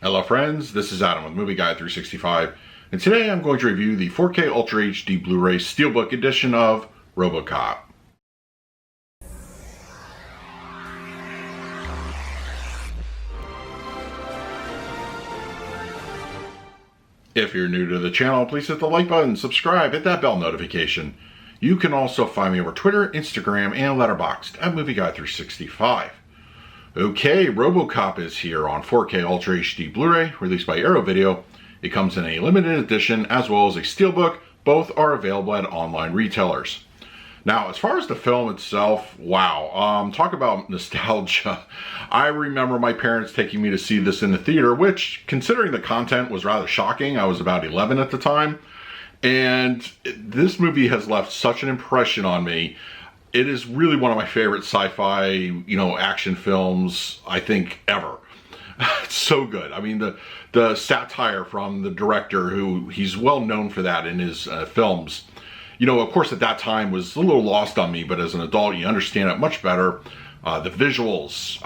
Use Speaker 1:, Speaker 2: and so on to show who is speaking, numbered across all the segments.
Speaker 1: Hello friends, this is Adam with Movie Guide 365, and today I'm going to review the 4K Ultra HD Blu-ray Steelbook edition of RoboCop. If you're new to the channel, please hit the like button, subscribe, hit that bell notification. You can also find me over Twitter, Instagram, and Letterboxd at Movie Guide 365. Okay, RoboCop is here on 4K Ultra HD Blu-ray, released by Arrow Video. It comes in a limited edition as well as a steelbook. Both are available at online retailers. Now, as far as the film itself, wow, talk about nostalgia. I remember my parents taking me to see this in the theater, which, considering the content, was rather shocking. I was about 11 at the time, and this movie has left such an impression on me. It is really one of my favorite sci-fi, action films, I think, ever. It's so good. I mean, the satire from the director, who he's well known for that in his films, of course, at that time was a little lost on me, but as an adult, you understand it much better. The visuals,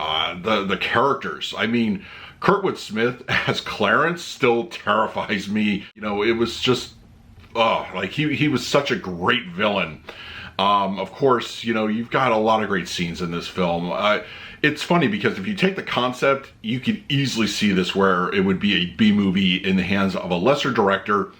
Speaker 1: the characters. I mean, Kurtwood Smith as Clarence still terrifies me. It was just, he was such a great villain. Of course, you've got a lot of great scenes in this film. It's funny because if you take the concept, you could easily see this where it would be a B-movie in the hands of a lesser director.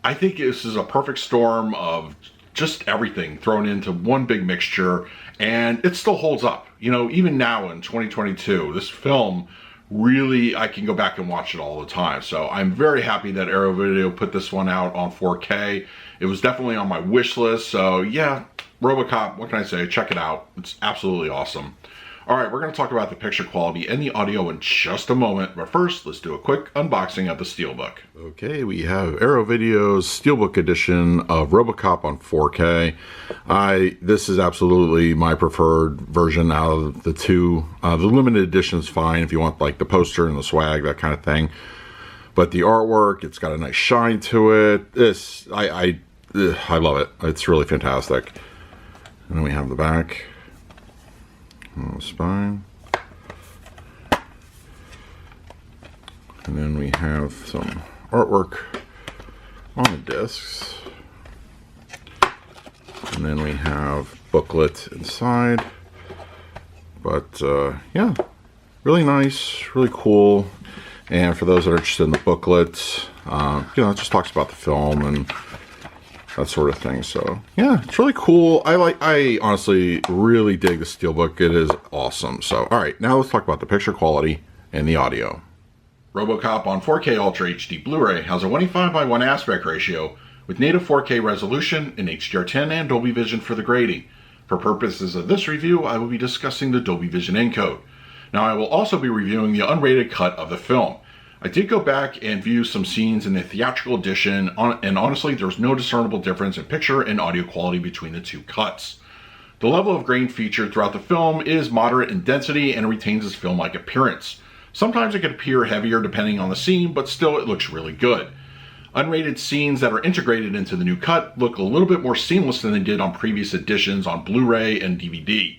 Speaker 1: I think this is a perfect storm of just everything thrown into one big mixture, and it still holds up. Even now in 2022, this film really, I can go back and watch it all the time. So I'm very happy that Arrow Video put this one out on 4K. It was definitely on my wish list. So yeah, RoboCop, what can I say? Check it out. It's absolutely awesome. All right, we're going to talk about the picture quality and the audio in just a moment. But first, let's do a quick unboxing of the Steelbook. Okay, we have Arrow Video's Steelbook edition of RoboCop on 4K. This is absolutely my preferred version out of the two. The limited edition is fine if you want like the poster and the swag, that kind of thing. But the artwork, it's got a nice shine to it. I love it. It's really fantastic. And then we have the back. The spine, and then we have some artwork on the discs, and then we have booklet inside. But yeah, really nice, really cool. And for those that are interested in the booklet, it just talks about the film and that sort of thing. So yeah, it's really cool. I honestly really dig the Steelbook. It is awesome. So all right, now let's talk about the picture quality and the audio. RoboCop on 4K Ultra HD Blu-ray has a 1:5:1 aspect ratio with native 4K resolution in HDR10 and Dolby Vision for the grading. For purposes of this review, I will be discussing the Dolby Vision encode. Now I will also be reviewing the unrated cut of the film. I did go back and view some scenes in the theatrical edition, and honestly, there's no discernible difference in picture and audio quality between the two cuts. The level of grain featured throughout the film is moderate in density and retains its film-like appearance. Sometimes it can appear heavier depending on the scene, but still it looks really good. Unrated scenes that are integrated into the new cut look a little bit more seamless than they did on previous editions on Blu-ray and DVD.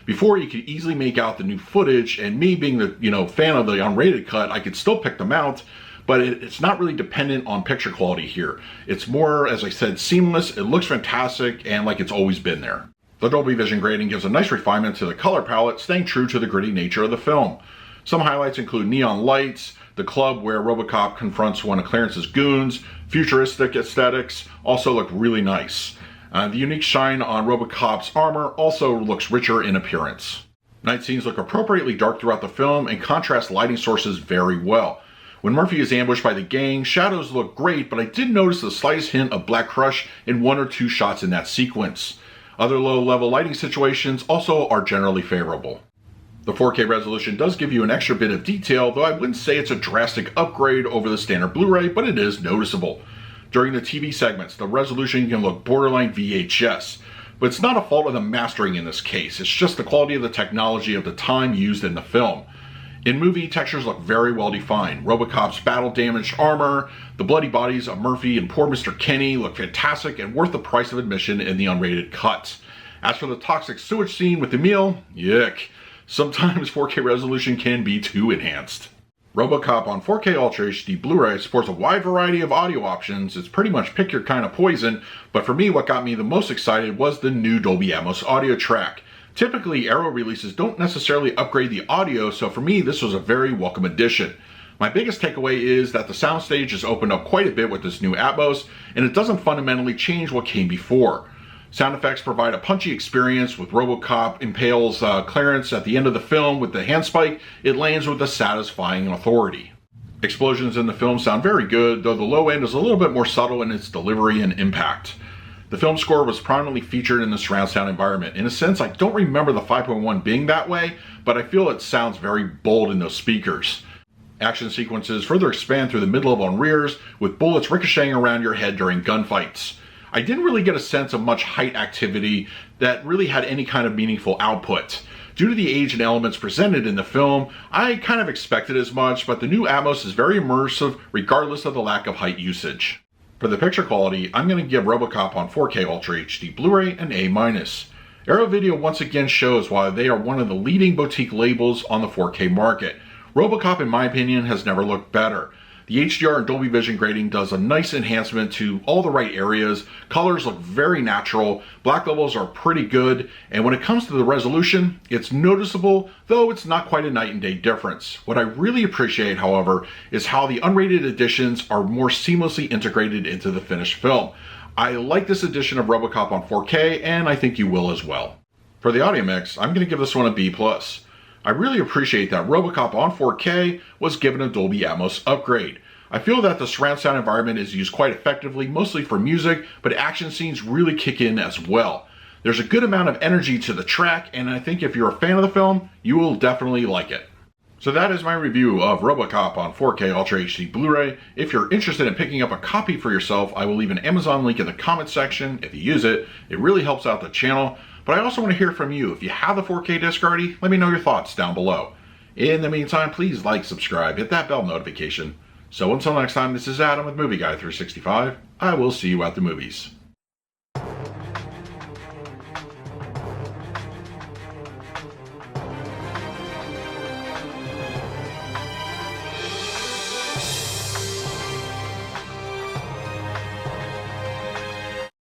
Speaker 1: Before, you could easily make out the new footage, and me being the fan of the unrated cut, I could still pick them out, but it's not really dependent on picture quality here. It's more, as I said, seamless. It looks fantastic and like it's always been there. The Dolby Vision grading gives a nice refinement to the color palette, staying true to the gritty nature of the film. Some highlights include neon lights, the club where RoboCop confronts one of Clarence's goons, futuristic aesthetics also look really nice. The unique shine on RoboCop's armor also looks richer in appearance. Night scenes look appropriately dark throughout the film and contrast lighting sources very well. When Murphy is ambushed by the gang, shadows look great, but I did notice the slightest hint of Black Crush in one or two shots in that sequence. Other low-level lighting situations also are generally favorable. The 4K resolution does give you an extra bit of detail, though I wouldn't say it's a drastic upgrade over the standard Blu-ray, but it is noticeable. During the TV segments, the resolution can look borderline VHS, but it's not a fault of the mastering in this case. It's just the quality of the technology of the time used in the film. In movie, textures look very well defined. RoboCop's battle-damaged armor, the bloody bodies of Murphy and poor Mr. Kenny look fantastic and worth the price of admission in the unrated cut. As for the toxic sewage scene with Emil, yuck. Sometimes 4K resolution can be too enhanced. RoboCop on 4K Ultra HD Blu-ray supports a wide variety of audio options. It's pretty much pick your kind of poison, but for me what got me the most excited was the new Dolby Atmos audio track. Typically, Arrow releases don't necessarily upgrade the audio, so for me this was a very welcome addition. My biggest takeaway is that the soundstage is opened up quite a bit with this new Atmos, and it doesn't fundamentally change what came before. Sound effects provide a punchy experience. With RoboCop impales Clarence at the end of the film with the handspike, it lands with a satisfying authority. Explosions in the film sound very good, though the low end is a little bit more subtle in its delivery and impact. The film score was prominently featured in the surround sound environment. In a sense, I don't remember the 5.1 being that way, but I feel it sounds very bold in those speakers. Action sequences further expand through the mid-level and rears, with bullets ricocheting around your head during gunfights. I didn't really get a sense of much height activity that really had any kind of meaningful output. Due to the age and elements presented in the film, I kind of expected as much, but the new Atmos is very immersive regardless of the lack of height usage. For the picture quality, I'm going to give RoboCop on 4K Ultra HD Blu-ray an A-. Arrow Video once again shows why they are one of the leading boutique labels on the 4K market. RoboCop, in my opinion, has never looked better. The HDR and Dolby Vision grading does a nice enhancement to all the right areas. Colors look very natural, black levels are pretty good, and when it comes to the resolution, it's noticeable, though it's not quite a night and day difference. What I really appreciate, however, is how the unrated editions are more seamlessly integrated into the finished film. I like this edition of RoboCop on 4K, and I think you will as well. For the audio mix, I'm going to give this one a B+. I really appreciate that RoboCop on 4K was given a Dolby Atmos upgrade. I feel that the surround sound environment is used quite effectively, mostly for music, but action scenes really kick in as well. There's a good amount of energy to the track, and I think if you're a fan of the film, you will definitely like it. So that is my review of RoboCop on 4K Ultra HD Blu-ray. If you're interested in picking up a copy for yourself, I will leave an Amazon link in the comments section. If you use it, it really helps out the channel. But I also want to hear from you. If you have the 4K disc already, let me know your thoughts down below. In the meantime, please like, subscribe, hit that bell notification. So until next time, this is Adam with Movie Guy 365. I will see you at the movies.